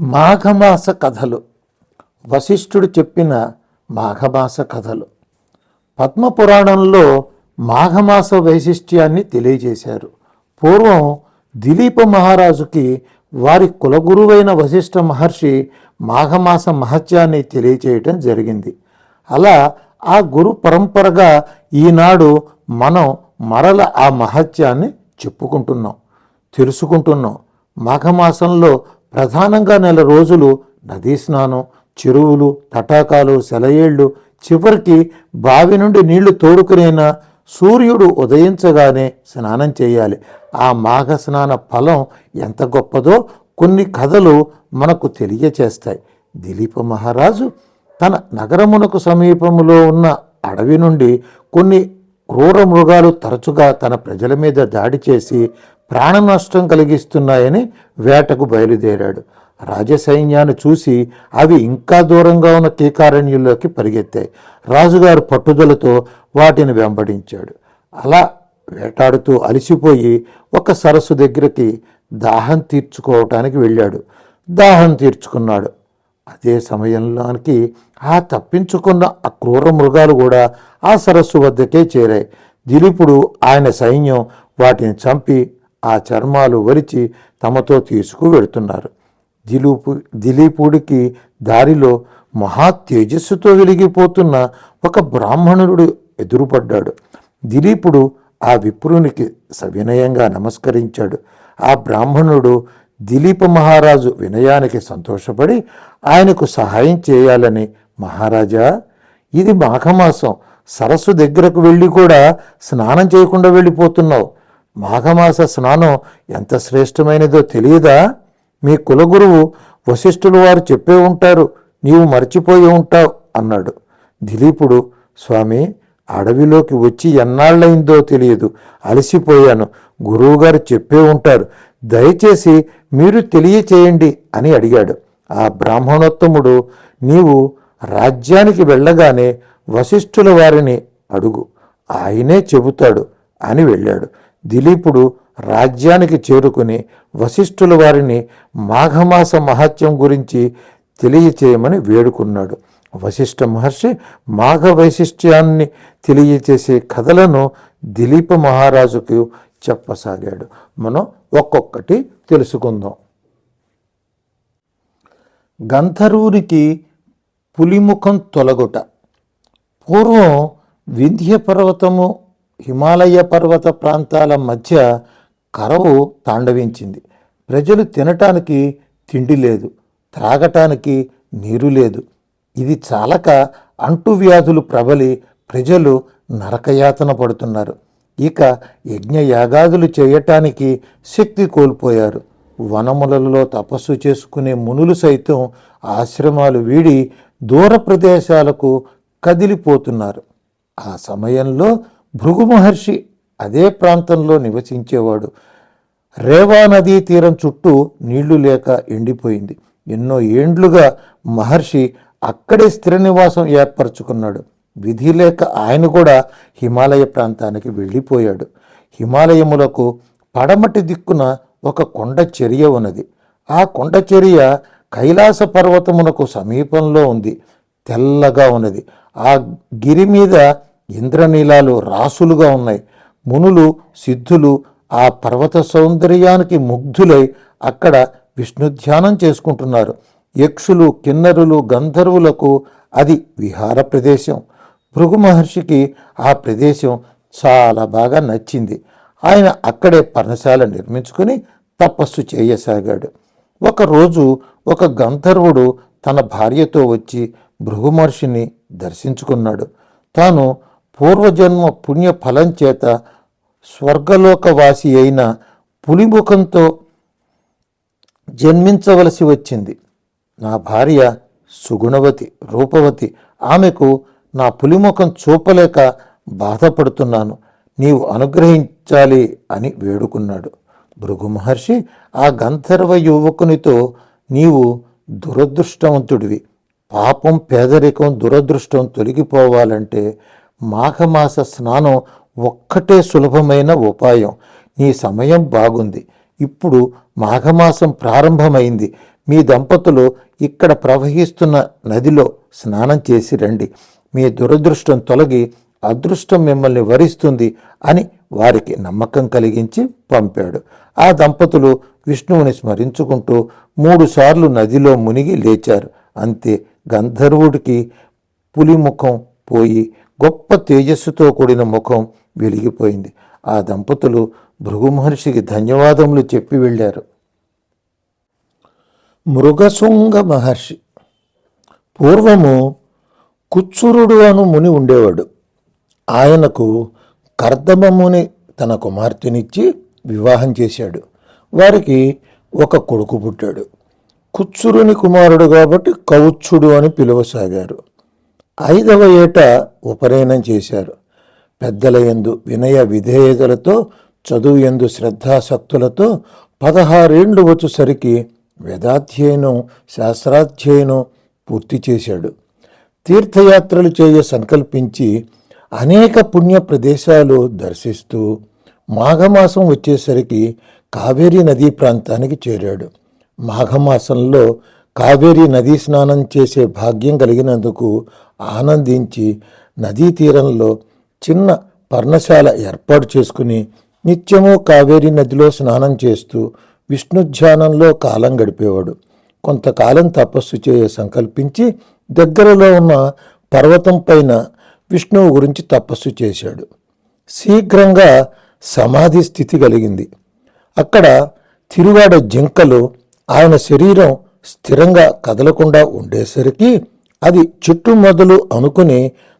మాఘమాస కథలు. వశిష్ఠుడు చెప్పిన మాఘమాస కథలు. పద్మపురాణంలో మాఘమాస వైశిష్ట్యాన్ని తెలియజేశారు. పూర్వం దిలీప మహారాజుకి వారి కులగురువైన వశిష్ఠ మహర్షి మాఘమాస మహత్యాన్ని తెలియచేయటం జరిగింది. అలా ఆ గురు పరంపరగా ఈనాడు మనం మరల ఆ మహత్యాన్ని చెప్పుకుంటున్నాం, తెలుసుకుంటున్నాం. మాఘమాసంలో ప్రధానంగా నెల రోజులు నదీ స్నానం, చెరువులు, తటాకాలు, సెలయేళ్లు, చివరికి బావి నుండి నీళ్లు తోడుకునైనా సూర్యుడు ఉదయించగానే స్నానం చేయాలి. ఆ మాఘ స్నాన ఫలం ఎంత గొప్పదో కొన్ని కథలు మనకు తెలియచేస్తాయి. దిలీప మహారాజు తన నగరమునకు సమీపంలో ఉన్న అడవి నుండి కొన్ని క్రూర మృగాలు తరచుగా తన ప్రజల మీద దాడి చేసి ప్రాణ నష్టం కలిగిస్తున్నాయని వేటకు బయలుదేరాడు. రాజసైన్యాన్ని చూసి అవి ఇంకా దూరంగా ఉన్న కీకారణ్యంలోకి పరిగెత్తాయి. రాజుగారు పట్టుదలతో వాటిని వెంబడించాడు. అలా వేటాడుతూ అలసిపోయి ఒక సరస్సు దగ్గరికి దాహం తీర్చుకోవటానికి వెళ్ళాడు. దాహం తీర్చుకున్నాడు. అదే సమయంలోనికి ఆ తప్పించుకున్న ఆ క్రూర మృగాలు కూడా ఆ సరస్సు వద్దకే చేరాయి. దిలీపుడు ఆయన సైన్యం వాటిని చంపి ఆ చర్మాలు వరిచి తమతో తీసుకు వెళుతున్నారు. దిలీపుడికి దారిలో మహా తేజస్సుతో వెలిగిపోతున్న ఒక బ్రాహ్మణుడు ఎదురుపడ్డాడు. దిలీపుడు ఆ విప్రునికి సవినయంగా నమస్కరించాడు. ఆ బ్రాహ్మణుడు దిలీప మహారాజు వినయానికి సంతోషపడి ఆయనకు సహాయం చేయాలని, మహారాజా, ఇది మాఘమాసం, సరస్సు దగ్గరకు వెళ్ళి కూడా స్నానం చేయకుండా వెళ్ళిపోతున్నావు. మాఘమాస స్నానం ఎంత శ్రేష్టమైనదో తెలియదా? మీ కులగురువు వశిష్ఠులు వారు చెప్పే ఉంటారు, నీవు మర్చిపోయి ఉంటావు అన్నాడు. దిలీపుడు, స్వామి, అడవిలోకి వచ్చి ఎన్నాళ్ళయిందో తెలియదు, అలసిపోయాను. గురువుగారు చెప్పే ఉంటారు, దయచేసి మీరు తెలియచేయండి అని అడిగాడు. ఆ బ్రాహ్మణోత్తముడు, నీవు రాజ్యానికి వెళ్ళగానే వశిష్ఠుల వారిని అడుగు, ఆయనే చెబుతాడు అని వెళ్ళాడు. దిలీపుడు రాజ్యానికి చేరుకుని వశిష్ఠుల వారిని మాఘమాస మహత్యం గురించి తెలియచేయమని వేడుకున్నాడు. వశిష్ఠ మహర్షి మాఘ వైశిష్ట్యాన్ని తెలియచేసే కథలను దిలీప మహారాజుకు చెప్పసాగాడు. మనం ఒక్కొక్కటి తెలుసుకుందాం. గంధర్వునికి పులిముఖం తొలగుట. పూర్వం వింధ్య పర్వతము, హిమాలయ పర్వత ప్రాంతాల మధ్య కరవు తాండవించింది. ప్రజలు తినటానికి తిండి లేదు, త్రాగటానికి నీరు లేదు. ఇది చాలక అంటువ్యాధులు ప్రబలి ప్రజలు నరకయాతన పడుతున్నారు. ఇక యజ్ఞయాగాదులు చేయటానికి శక్తి కోల్పోయారు. వనములలో తపస్సు చేసుకునే మునులు సైతం ఆశ్రమాలు వీడి దూర ప్రదేశాలకు కదిలిపోతున్నారు. ఆ సమయంలో భృగు మహర్షి అదే ప్రాంతంలో నివసించేవాడు. రేవా నదీ తీరం చుట్టూ నీళ్లు లేక ఎండిపోయింది. ఎన్నో ఏండ్లుగా మహర్షి అక్కడే స్థిర నివాసం ఏర్పరచుకున్నాడు. విధి లేక ఆయన కూడా హిమాలయ ప్రాంతానికి వెళ్ళిపోయాడు. హిమాలయములకు పడమటి దిక్కున ఒక కొండ చర్య ఉన్నది. ఆ కొండ చర్య కైలాస పర్వతమునకు సమీపంలో ఉంది. తెల్లగా ఉన్నది. ఆ గిరి మీద ఇంద్రనీలాలు రాసులుగా ఉన్నాయి. మునులు, సిద్ధులు ఆ పర్వత సౌందర్యానికి ముగ్ధులై అక్కడ విష్ణు ధ్యానం చేసుకుంటున్నారు. యక్షులు, కిన్నరులు, గంధర్వులకు అది విహార ప్రదేశం. భృగు మహర్షికి ఆ ప్రదేశం చాలా బాగా నచ్చింది. ఆయన అక్కడే పర్ణశాల నిర్మించుకుని తపస్సు చేయసాగాడు. ఒకరోజు ఒక గంధర్వుడు తన భార్యతో వచ్చి భృగు మహర్షిని దర్శించుకున్నాడు. తాను పూర్వజన్మ పుణ్య ఫలం చేత స్వర్గలోకవాసి అయిన పులిముఖంతో జన్మించవలసి వచ్చింది. నా భార్య సుగుణవతి, రూపవతి. ఆమెకు నా పులిముఖం చూపలేక బాధపడుతున్నాను, నీవు అనుగ్రహించాలి అని వేడుకున్నాడు. భృగు మహర్షి ఆ గంధర్వ యువకునితో, నీవు దురదృష్టవంతుడివి. పాపం, పేదరికం, దురదృష్టం తొలగిపోవాలంటే మాఘమాస స్నానం ఒక్కటే సులభమైన ఉపాయం. నీ సమయం బాగుంది. ఇప్పుడు మాఘమాసం ప్రారంభమైంది. మీ దంపతులు ఇక్కడ ప్రవహిస్తున్న నదిలో స్నానం చేసి రండి. మీ దురదృష్టం తొలగి అదృష్టం మిమ్మల్ని వరిస్తుంది అని వారికి నమ్మకం కలిగించి పంపాడు. ఆ దంపతులు విష్ణువుని స్మరించుకుంటూ 3 సార్లు నదిలో మునిగి లేచారు. అంతే, గంధర్వుడికి పులి ముఖం పోయి గొప్ప తేజస్సుతో కూడిన ముఖం వెలిగిపోయింది. ఆ దంపతులు భృగు మహర్షికి ధన్యవాదములు చెప్పి వెళ్ళారు. మృగశృంగ మహర్షి. పూర్వము కుచ్చురుడు అను ముని ఉండేవాడు. ఆయనకు కర్దమముని తన కుమార్తెనిచ్చి వివాహం చేశాడు. వారికి ఒక కొడుకు పుట్టాడు. కుచ్చురుని కుమారుడు కాబట్టి కౌత్సుడు అని పిలువసాగారు. 5వ ఏట ఉపనయనం చేశారు. పెద్దల యందు వినయ విధేయతలతో, చదువు యందు శ్రద్ధాసక్తులతో 16 ఏండ్లు వచ్చేసరికి వేదాధ్యయనం, శాస్త్రాధ్యయనం పూర్తి చేశాడు. తీర్థయాత్రలు చేయ సంకల్పించి అనేక పుణ్య ప్రదేశాలు దర్శిస్తూ మాఘమాసం వచ్చేసరికి కావేరీ నదీ ప్రాంతానికి చేరాడు. మాఘమాసంలో కావేరీ నదీ స్నానం చేసే భాగ్యం కలిగినందుకు ఆనందించి నదీ తీరంలో చిన్న పర్ణశాల ఏర్పాటు చేసుకుని నిత్యము కావేరీ నదిలో స్నానం చేస్తూ విష్ణుధ్యానంలో కాలం గడిపేవాడు. కొంతకాలం తపస్సు చేయ సంకల్పించి దగ్గరలో ఉన్న పర్వతం పైన విష్ణువు గురించి తపస్సు చేశాడు. శీఘ్రంగా సమాధి స్థితి కలిగింది. అక్కడ తిరుగాడ జింకలు ఆయన శరీరం స్థిరంగా కదలకుండా ఉండేసరికి అది చెట్టు మొదలు అనుకుని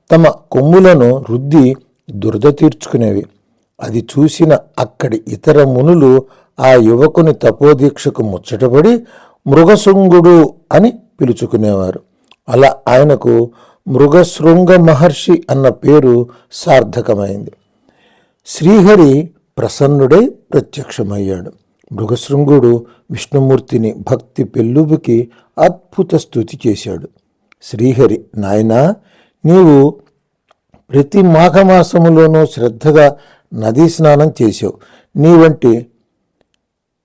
తమ కొమ్ములను రుద్ది దురద తీర్చుకునేవి. అది చూసిన అక్కడి ఇతర మునులు ఆ యువకుని తపోదీక్షకు ముచ్చటపడి మృగశృంగుడు అని పిలుచుకునేవారు. అలా ఆయనకు మృగశృంగ మహర్షి అన్న పేరు సార్థకమైంది. శ్రీహరి ప్రసన్నుడై ప్రత్యక్షమయ్యాడు. మృగశృంగుడు విష్ణుమూర్తిని భక్తి పెళ్ళుబుకి అద్భుత స్తుతి చేశాడు. శ్రీహరి, నాయనా, నీవు ప్రతి మాఘమాసములోనూ శ్రద్ధగా నదీ స్నానం చేసావు. నీ వంటి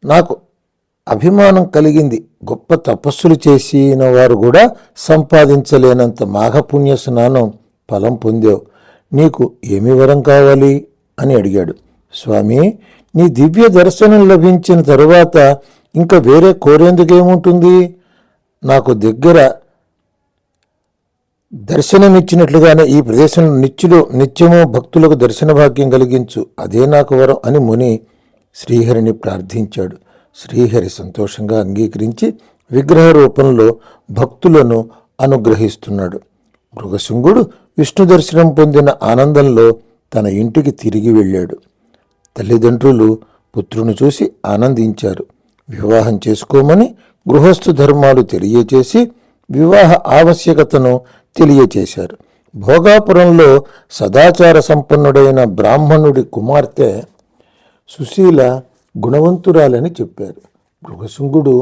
నాకు అభిమానం కలిగింది. గొప్ప తపస్సులు చేసిన వారు కూడా సంపాదించలేనంత మాఘపుణ్య స్నానం ఫలం పొందావు. నీకు ఏమి వరం కావాలి అని అడిగాడు. స్వామి, నీ దివ్య దర్శనం లభించిన తరువాత ఇంకా వేరే కోరేందుకేముంటుంది? నాకు దగ్గర దర్శనమిచ్చినట్లుగానే ఈ ప్రదేశంలో నిత్యము భక్తులకు దర్శన భాగ్యం కలిగించు, అదే నాకు వరం అని ముని శ్రీహరిని ప్రార్థించాడు. శ్రీహరి సంతోషంగా అంగీకరించి విగ్రహ రూపంలో భక్తులను అనుగ్రహిస్తున్నాడు. మృగశృంగుడు విష్ణు దర్శనం పొందిన ఆనందంలో తన ఇంటికి తిరిగి వెళ్ళాడు. తల్లిదండ్రులు పుత్రుని చూసి ఆనందించారు. వివాహం చేసుకోమని గృహస్థు ధర్మాలు తెలియచేసి వివాహ ఆవశ్యకతను తెలియచేశారు. భోగాపురంలో సదాచార సంపన్నుడైన బ్రాహ్మణుడి కుమార్తె సుశీల గుణవంతురాలని చెప్పారు. మృగశృంగుడు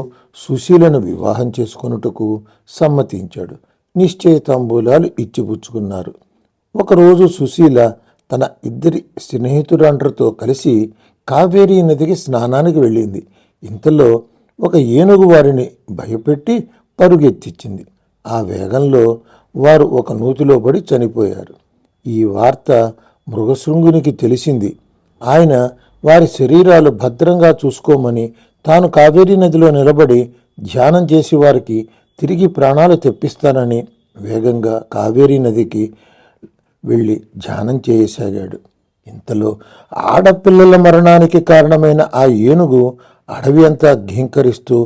సుశీలను వివాహం చేసుకొనుటకు సమ్మతించాడు. నిశ్చయ తాంబూలాలు ఇచ్చిపుచ్చుకున్నారు. ఒకరోజు సుశీల తన 2 స్నేహితురాండ్రతో కలిసి కావేరీ నదికి స్నానానికి వెళ్ళింది. ఇంతలో ఒక ఏనుగు వారిని భయపెట్టి పరుగెత్తించింది. ఆ వేగంలో వారు ఒక నూతిలో పడి చనిపోయారు. ఈ వార్త మృగశృంగునికి తెలిసింది. ఆయన వారి శరీరాలు భద్రంగా చూసుకోమని తాను కావేరీ నదిలో నిలబడి ధ్యానం చేసి వారికి తిరిగి ప్రాణాలు తెప్పిస్తానని వేగంగా కావేరీ నదికి వెళ్ళి ధ్యానం చేయసాగాడు. ఇంతలో ఆడపిల్లల మరణానికి కారణమైన ఆ ఏనుగు అడవి అంతా ఘీంకరిస్తూ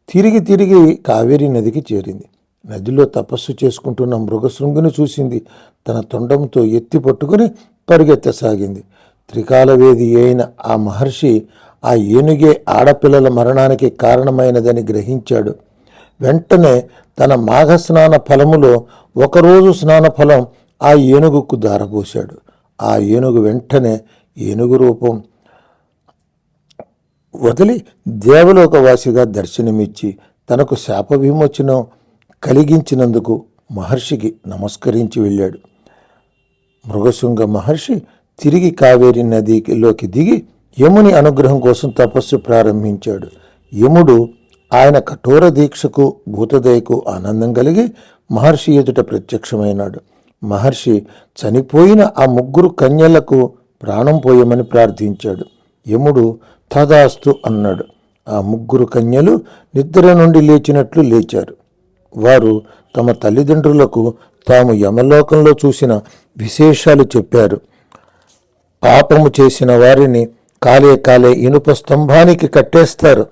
తిరిగి కావేరీ నదికి చేరింది. నదిలో తపస్సు చేసుకుంటున్న మృగశృంగుని చూసింది. తన తొండంతో ఎత్తి పట్టుకుని పరిగెత్తసాగింది. త్రికాలవేది అయిన ఆ మహర్షి ఆ ఏనుగే ఆడపిల్లల మరణానికి కారణమైనదని గ్రహించాడు. వెంటనే తన మాఘస్నాన ఫలములో ఒకరోజు స్నాన ఫలం ఆ ఏనుగుకు దారపోశాడు. ఆ ఏనుగు వెంటనే ఏనుగు రూపం వదిలి దేవలోకవాసిగా దర్శనమిచ్చి తనకు శాప విమోచనం కలిగించినందుకు మహర్షికి నమస్కరించి వెళ్ళాడు. మృగశృంగ మహర్షి తిరిగి కావేరీ నదిలోకి దిగి యముని అనుగ్రహం కోసం తపస్సు ప్రారంభించాడు. యముడు ఆయన కఠోర దీక్షకు భూతదయకు ఆనందం కలిగి మహర్షి ఎదుట ప్రత్యక్షమైనాడు. మహర్షి చనిపోయిన ఆ 3 కన్యలకు ప్రాణం పోయమని ప్రార్థించాడు. యముడు తదాస్తు అన్నాడు. ఆ 3 కన్యలు నిద్ర నుండి లేచినట్లు లేచారు. వారు తమ తల్లిదండ్రులకు తాము యమలోకంలో చూసిన విశేషాలు చెప్పారు. పాపము చేసిన వారిని కాలే ఇనుప స్తంభానికి కట్టేస్తారు,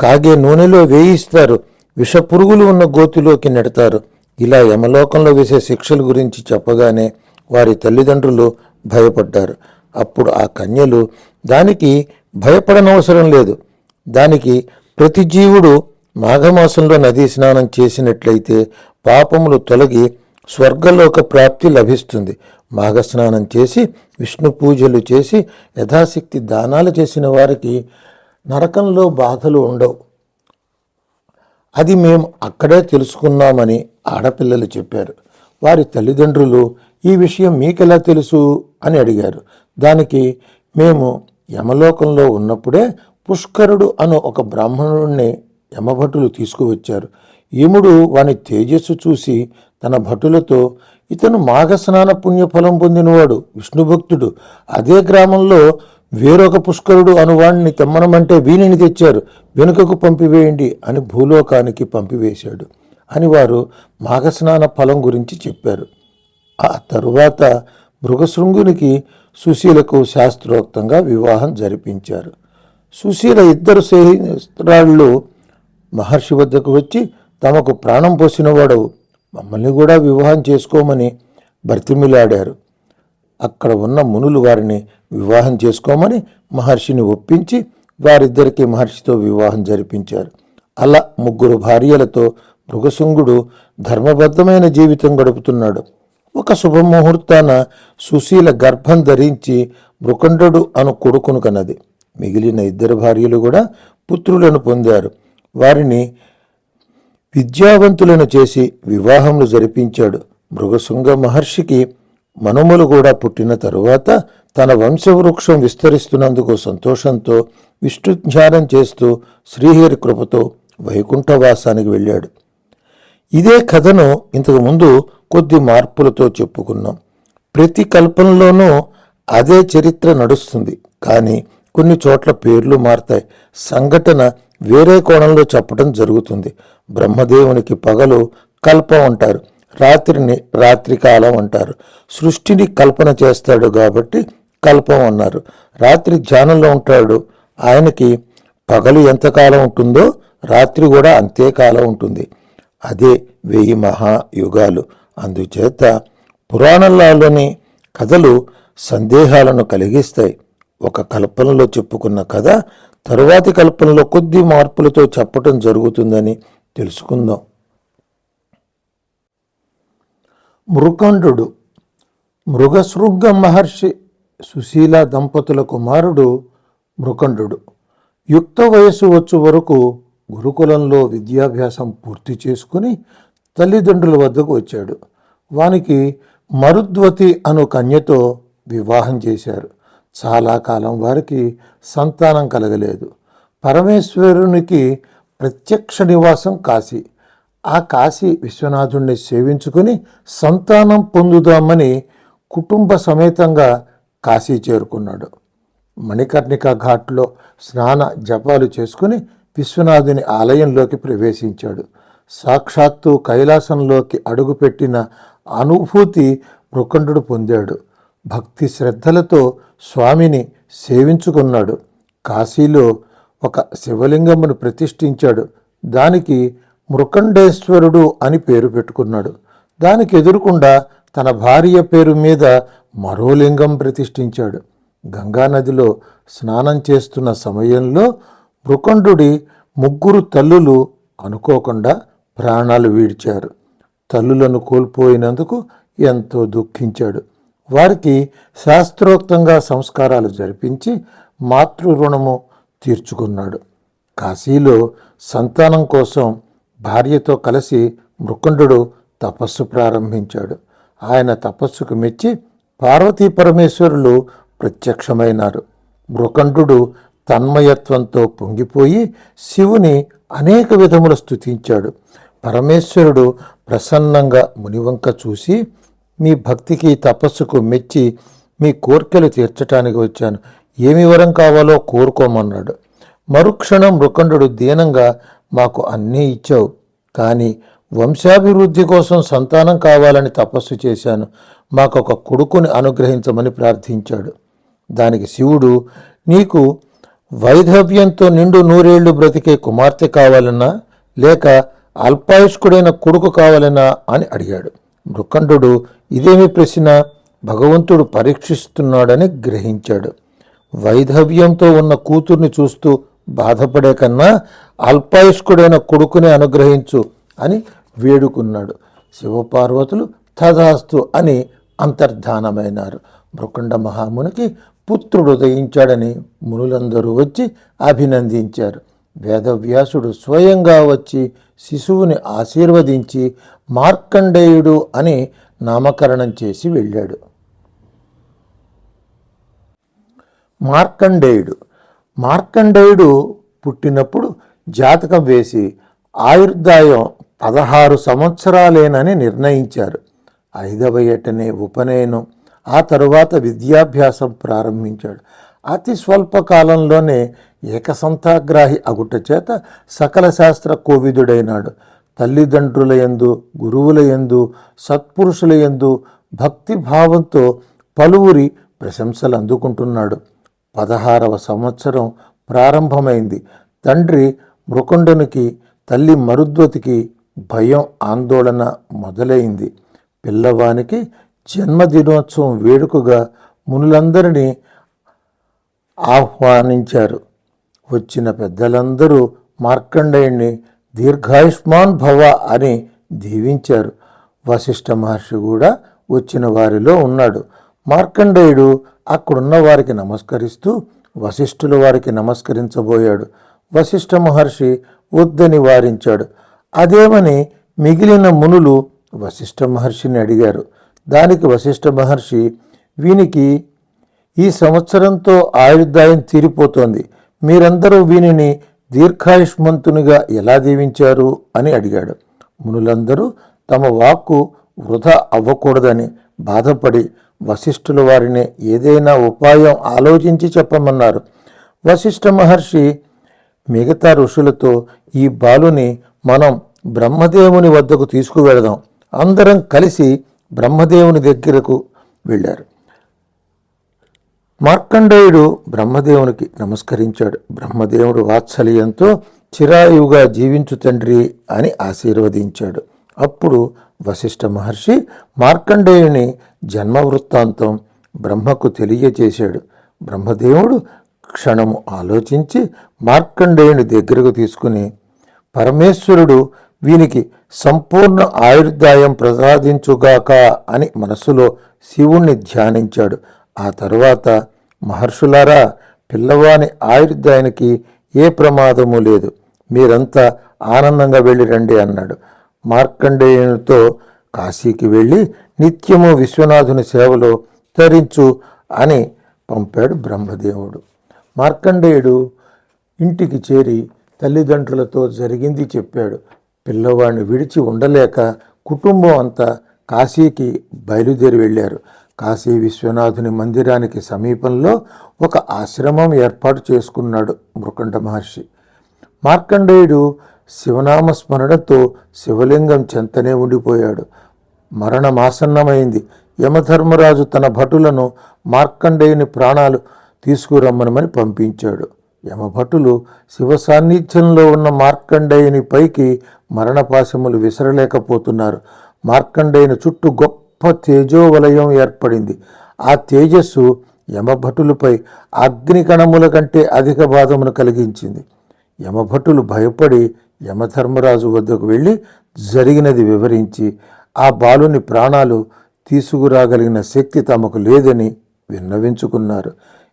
కాగే నూనెలో వేయిస్తారు, విషపురుగులు ఉన్న గోతిలోకి నెడతారు. ఇలా యమలోకంలో వేసే శిక్షల గురించి చెప్పగానే వారి తల్లిదండ్రులు భయపడ్డారు. అప్పుడు ఆ కన్యలు, దానికి భయపడనవసరం లేదు, దానికి ప్రతి జీవుడు మాఘమాసంలో నదీ స్నానం చేసినట్లయితే పాపములు తొలగి స్వర్గలోక ప్రాప్తి లభిస్తుంది. మాఘస్నానం చేసి విష్ణు పూజలు చేసి యథాశక్తి దానాలు చేసిన వారికి నరకంలో బాధలు ఉండవు. అది మేము అక్కడే తెలుసుకున్నామని ఆడపిల్లలు చెప్పారు. వారి తల్లిదండ్రులు, ఈ విషయం మీకెలా తెలుసు అని అడిగారు. దానికి, మేము యమలోకంలో ఉన్నప్పుడే పుష్కరుడు అను ఒక బ్రాహ్మణుడిని యమభటులు తీసుకువచ్చారు. యముడు వాని తేజస్సు చూసి తన భటులతో, ఇతను మాఘస్నాన పుణ్యఫలం పొందినవాడు, విష్ణుభక్తుడు. అదే గ్రామంలో వేరొక పుష్కరుడు అనువాణ్ణి తెమ్మనమంటే వీనిని తెచ్చారు, వెనుకకు పంపివేయండి అని భూలోకానికి పంపివేశాడు అని వారు మాఘస్నాన ఫలం గురించి చెప్పారు. ఆ తరువాత మృగశృంగునికి సుశీలకు శాస్త్రోక్తంగా వివాహం జరిపించారు. సుశీల 2 స్నేహితురాళ్ళు మహర్షి వద్దకు వచ్చి, తమకు ప్రాణం పోసినవాడవు, మమ్మల్ని కూడా వివాహం చేసుకోమని బ్రతిమిలాడారు. అక్కడ ఉన్న మునులు వారిని వివాహం చేసుకోమని మహర్షిని ఒప్పించి వారిద్దరికీ మహర్షితో వివాహం జరిపించారు. అలా 3 భార్యలతో మృగశృంగుడు ధర్మబద్ధమైన జీవితం గడుపుతున్నాడు. ఒక శుభముహూర్తాన సుశీల గర్భం ధరించి మృకండు అను కొడుకును కన్నది. మిగిలిన 2 భార్యలు కూడా పుత్రులను పొందారు. వారిని విద్యావంతులను చేసి వివాహములు జరిపించాడు. మృగశృంగ మహర్షికి మనుమలు కూడా పుట్టిన తరువాత తన వంశవృక్షం విస్తరిస్తున్నందుకు సంతోషంతో విష్ణు ధ్యానం చేస్తూ శ్రీహరి కృపతో వైకుంఠవాసానికి వెళ్ళాడు. ఇదే కథను ఇంతకుముందు కొద్ది మార్పులతో చెప్పుకున్నాం. ప్రతి కల్పనలోనూ అదే చరిత్ర నడుస్తుంది, కానీ కొన్ని చోట్ల పేర్లు మారతాయి, సంఘటన వేరే కోణంలో చెప్పడం జరుగుతుంది. బ్రహ్మదేవునికి పగలు కల్పం అంటారు, రాత్రిని రాత్రికాలం అంటారు. సృష్టిని కల్పన చేస్తాడు కాబట్టి కల్పం అన్నారు. రాత్రి ధ్యానంలో ఉంటాడు, ఆయనకి పగలు ఎంతకాలం ఉంటుందో రాత్రి కూడా అంతే కాలం ఉంటుంది. అదే 1000 మహాయుగాలు. అందుచేత పురాణాలలోని కథలు సందేహాలను కలిగిస్తాయి. ఒక కల్పనలో చెప్పుకున్న కథ తరువాతి కల్పనలో కొద్ది మార్పులతో చెప్పటం జరుగుతుందని తెలుసుకుందాం. మృకండు మృగశృంగ మహర్షి సుశీల దంపతుల కుమారుడు మృకండు. యుక్త వయస్సు వచ్చు వరకు గురుకులంలో విద్యాభ్యాసం పూర్తి చేసుకుని తల్లిదండ్రుల వద్దకు వచ్చాడు. వానికి మరుద్వతి అను కన్యతో వివాహం చేశారు. చాలా కాలం వారికి సంతానం కలగలేదు. పరమేశ్వరునికి ప్రత్యక్ష నివాసం కాశీ. ఆ కాశీ విశ్వనాథుణ్ణి సేవించుకుని సంతానం పొందుదామని కుటుంబ సమేతంగా కాశీ చేరుకున్నాడు. మణికర్ణిక ఘాట్లో స్నాన జపాలు చేసుకుని విశ్వనాథుని ఆలయంలోకి ప్రవేశించాడు. సాక్షాత్తు కైలాసంలోకి అడుగుపెట్టిన అనుభూతి మృకండు పొందాడు. భక్తి శ్రద్ధలతో స్వామిని సేవించుకున్నాడు. కాశీలో ఒక శివలింగమును ప్రతిష్ఠించాడు. దానికి మృకండేశ్వరుడు అని పేరు పెట్టుకున్నాడు. దానికి ఎదురుకుండా తన భార్య పేరు మీద మరో లింగం ప్రతిష్ఠించాడు. గంగానదిలో స్నానం చేస్తున్న సమయంలో మృకండుడి 3 తల్లులు అనుకోకుండా ప్రాణాలు విడిచారు. తల్లులను కోల్పోయినందుకు ఎంతో దుఃఖించాడు. వారికి శాస్త్రోక్తంగా సంస్కారాలు జరిపించి మాతృ రుణము తీర్చుకున్నాడు. కాశీలో సంతానం కోసం భార్యతో కలిసి మృకండు తపస్సు ప్రారంభించాడు. ఆయన తపస్సుకు మెచ్చి పార్వతీ పరమేశ్వరులు ప్రత్యక్షమైనారు. మృకండు తన్మయత్వంతో పొంగిపోయి శివుని అనేక విధముల స్తుతించాడు. పరమేశ్వరుడు ప్రసన్నంగా మునివంక చూసి, మీ భక్తికి తపస్సుకు మెచ్చి మీ కోర్కెలు తీర్చటానికి వచ్చాను, ఏమి వరం కావాలో కోరుకోమన్నాడు. మరుక్షణం మృకండు దీనంగా, మాకు అన్నీ ఇచ్చావు, కానీ వంశాభివృద్ధి కోసం సంతానం కావాలని తపస్సు చేశాను, మాకొక కొడుకుని అనుగ్రహించమని ప్రార్థించాడు. దానికి శివుడు, నీకు వైధవ్యంతో నిండు 100 ఏళ్లు బ్రతికే కుమార్తె కావాలన్నా లేక అల్పాయుష్కుడైన కొడుకు కావాలన్నా అని అడిగాడు. మృకండు ఇదేమి ప్రశ్న, భగవంతుడు పరీక్షిస్తున్నాడని గ్రహించాడు. వైధవ్యంతో ఉన్న కూతుర్ని చూస్తూ బాధపడే కన్నా అల్పాయుష్కుడైన కొడుకునే అనుగ్రహించు అని వేడుకున్నాడు. శివపార్వతులు తథాస్తు అని అంతర్ధానమైనారు. మృకండ మహామునికి పుత్రుడు ఉదయించాడని మునులందరూ వచ్చి అభినందించారు. వేదవ్యాసుడు స్వయంగా వచ్చి శిశువుని ఆశీర్వదించి మార్కండేయుడు అని నామకరణం చేసి వెళ్ళాడు. మార్కండేయుడు పుట్టినప్పుడు జాతకం వేసి ఆయుర్దాయం 16 సంవత్సరాలేనని నిర్ణయించారు. 5వ ఏటనే ఉపనయనం, ఆ తరువాత విద్యాభ్యాసం ప్రారంభించాడు. అతి స్వల్ప కాలంలోనే ఏకసంతాగ్రాహి అగుట చేత సకల శాస్త్ర కోవిదుడైనాడు. తల్లిదండ్రుల యందు, గురువుల యందు, సత్పురుషుల యందు భక్తిభావంతో పలువురి ప్రశంసలు అందుకుంటున్నాడు. 16వ సంవత్సరం ప్రారంభమైంది. తండ్రి మృకండునికి, తల్లి మరుద్వతికి భయం, ఆందోళన మొదలైంది. పిల్లవానికి జన్మదినోత్సవం వేడుకగా మునులందరినీ ఆహ్వానించారు. వచ్చిన పెద్దలందరూ మార్కండేయుణ్ణి దీర్ఘాయుష్మాన్ భవ అని దీవించారు. వశిష్ఠ మహర్షి కూడా వచ్చిన వారిలో ఉన్నాడు. మార్కండేయుడు అక్కడున్న వారికి నమస్కరిస్తూ వశిష్ఠుల వారికి నమస్కరించబోయాడు. వశిష్ఠ మహర్షి వద్దని వారించాడు. అదేమని మిగిలిన మునులు వశిష్ఠ మహర్షిని అడిగారు. దానికి వశిష్ఠ మహర్షి, వీనికి ఈ సంవత్సరంతో ఆయుర్దాయం తీరిపోతోంది, మీరందరూ వీనిని దీర్ఘాయుష్మంతునిగా ఎలా దీవించారు అని అడిగాడు. మునులందరూ తమ వాక్కు వృధా అవ్వకూడదని బాధపడి వశిష్ఠుల వారిని ఏదైనా ఉపాయం ఆలోచించి చెప్పమన్నారు. వశిష్ఠ మహర్షి మిగతా ఋషులతో, ఈ బాలుని మనం బ్రహ్మదేవుని వద్దకు తీసుకువెళదాం, అందరం కలిసి బ్రహ్మదేవుని దగ్గరకు వెళ్ళారు. మార్కండేయుడు బ్రహ్మదేవునికి నమస్కరించాడు. బ్రహ్మదేవుడు వాత్సల్యంతో, చిరాయువుగా జీవించు తండ్రి అని ఆశీర్వదించాడు. అప్పుడు వశిష్ఠ మహర్షి మార్కండేయుని జన్మ వృత్తాంతం బ్రహ్మకు తెలియచేశాడు. బ్రహ్మదేవుడు క్షణము ఆలోచించి మార్కండేయుని దగ్గరకు తీసుకుని, పరమేశ్వరుడు వీనికి సంపూర్ణ ఆయుర్దాయం ప్రసాదించుగాక అని మనసులో శివుణ్ణి ధ్యానించాడు. ఆ తరువాత, మహర్షులారా, పిల్లవాని ఆయుర్దాయానికి ఏ ప్రమాదము లేదు, మీరంతా ఆనందంగా వెళ్ళి రండి అన్నాడు. మార్కండేయునితో కాశీకి వెళ్ళి నిత్యము విశ్వనాథుని సేవలో తరించు అని పంపాడు బ్రహ్మదేవుడు. మార్కండేయుడు ఇంటికి చేరి తల్లిదండ్రులతో జరిగింది చెప్పాడు. పిల్లవాడిని విడిచి ఉండలేక కుటుంబం అంతా కాశీకి బయలుదేరి వెళ్ళారు. కాశీ విశ్వనాథుని మందిరానికి సమీపంలో ఒక ఆశ్రమం ఏర్పాటు చేసుకున్నాడు మృకండ మహర్షి. మార్కండేయుడు శివనామ స్మరణతో శివలింగం చెంతనే ఉండిపోయాడు. మరణమాసన్నమైంది. యమధర్మరాజు తన భటులను మార్కండేయుని ప్రాణాలు తీసుకురమ్మనమని పంపించాడు. యమభటులు శివ సాన్నిధ్యంలో ఉన్న మార్కండేయుని పైకి మరణపాశములు విసరలేకపోతున్నారు. మార్కండేయుని చుట్టూ గొప్ప తేజోవలయం ఏర్పడింది. ఆ తేజస్సు యమభటులపై అగ్నికణముల కంటే అధిక బాధమును కలిగించింది. యమభటులు భయపడి యమధర్మరాజు వద్దకు వెళ్ళి జరిగినది వివరించి, ఆ బాలుని ప్రాణాలు తీసుకురాగలిగిన శక్తి తమకు లేదని విన్నవించుకున్నారు.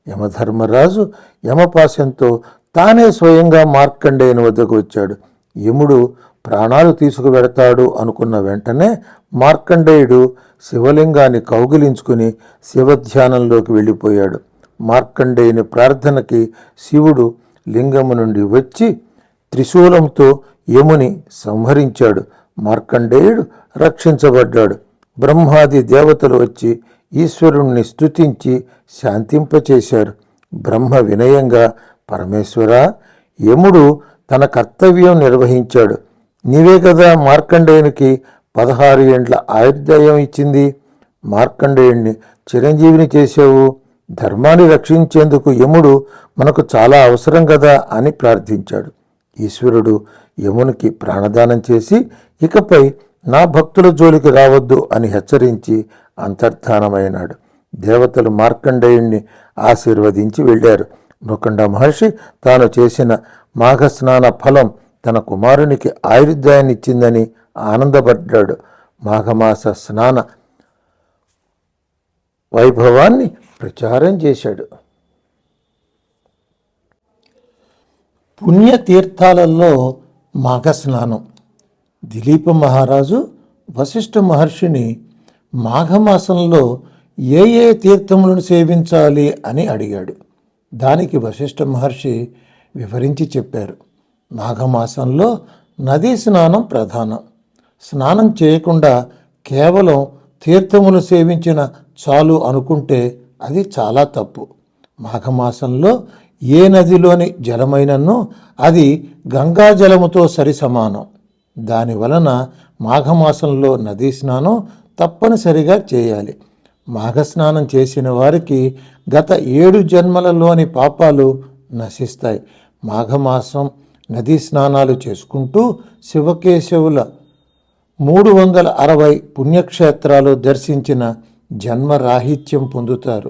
యమధర్మరాజు యమపాశంతో తానే స్వయంగా మార్కండేయుని వద్దకు వచ్చాడు. యముడు ప్రాణాలు తీసుకువెడతాడు అనుకున్న వెంటనే మార్కండేయుడు శివలింగాన్ని కౌగిలించుకుని శివధ్యానంలోకి వెళ్ళిపోయాడు. మార్కండేయుని ప్రార్థనకి శివుడు లింగము నుండి వచ్చి త్రిశూలంతో యముని సంహరించాడు. మార్కండేయుడు రక్షించబడ్డాడు. బ్రహ్మాది దేవతలు వచ్చి ఈశ్వరుణ్ణి స్తుతించి శాంతింపచేశారు. బ్రహ్మ వినయంగా, పరమేశ్వరా, యముడు తన కర్తవ్యం నిర్వహించాడు. నీవే కదా మార్కండేయునికి 16 ఏండ్ల ఆయుర్దాయం ఇచ్చింది. మార్కండేయుణ్ణి చిరంజీవిని చేశావు. ధర్మాన్ని రక్షించేందుకు యముడు మనకు చాలా అవసరం కదా అని ప్రార్థించాడు. ఈశ్వరుడు యమునికి ప్రాణదానం చేసి ఇకపై నా భక్తుల జోలికి రావద్దు అని హెచ్చరించి అంతర్ధానమైనాడు. దేవతలు మార్కండేయుణ్ణి ఆశీర్వదించి వెళ్ళారు. మృకండ మహర్షి తాను చేసిన మాఘస్నాన ఫలం తన కుమారునికి ఆయుర్దాయాన్ని ఇచ్చిందని ఆనందపడ్డాడు. మాఘమాస స్నాన వైభవాన్ని ప్రచారం చేశాడు. పుణ్యతీర్థాలలో మాఘస్నానం. దిలీప మహారాజు వశిష్ఠ మహర్షిని మాఘమాసంలో ఏ ఏ తీర్థములను సేవించాలి అని అడిగాడు. దానికి వశిష్ఠ మహర్షి వివరించి చెప్పారు. మాఘమాసంలో నదీ స్నానం ప్రధానం. స్నానం చేయకుండా కేవలం తీర్థములు సేవించిన చాలు అనుకుంటే అది చాలా తప్పు. మాఘమాసంలో ఏ నదిలోని జలమైనను అది గంగాజలముతో సరి సమానం. దానివలన మాఘమాసంలో నదీ స్నానం తప్పనిసరిగా చేయాలి. మాఘస్నానం చేసిన వారికి గత 7 జన్మలలోని పాపాలు నశిస్తాయి. మాఘమాసం నదీ స్నానాలు చేసుకుంటూ శివకేశవుల 360 పుణ్యక్షేత్రాలు దర్శించిన జన్మరాహిత్యం పొందుతారు.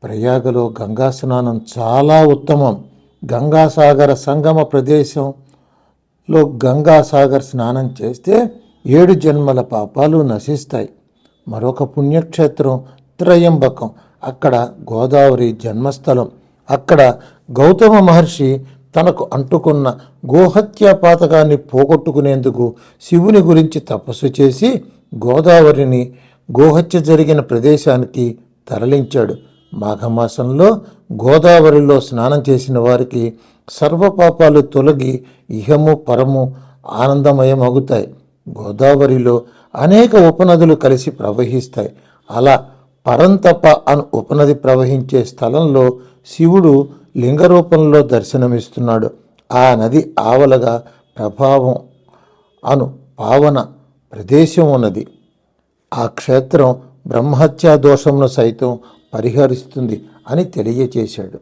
ప్రయాగలో గంగా స్నానం చాలా ఉత్తమం. గంగాసాగర సంగమ ప్రదేశంలో గంగాసాగర్ స్నానం చేస్తే 7 జన్మల పాపాలు నశిస్తాయి. మరొక పుణ్యక్షేత్రం త్రయంబకం. అక్కడ గోదావరి జన్మస్థలం. అక్కడ గౌతమ మహర్షి తనకు అంటుకున్న గోహత్యా పాతకాన్ని పోగొట్టుకునేందుకు శివుని గురించి తపస్సు చేసి గోదావరిని గోహత్య జరిగిన ప్రదేశానికి తరలించాడు. మాఘమాసంలో గోదావరిలో స్నానం చేసిన వారికి సర్వపాపాలు తొలగి ఇహము పరము ఆనందమయమవుతాయి. గోదావరిలో అనేక ఉపనదులు కలిసి ప్రవహిస్తాయి. అలా పరంతప అను ఉపనది ప్రవహించే స్థలంలో శివుడు లింగ రూపంలో దర్శనమిస్తున్నాడు. ఆ నది ఆవలగా ప్రభావం అను పావన ప్రదేశం ఉన్నది. ఆ క్షేత్రం బ్రహ్మహత్యా దోషమును సైతం పరిహరిస్తుంది అని తెలియచేశాడు.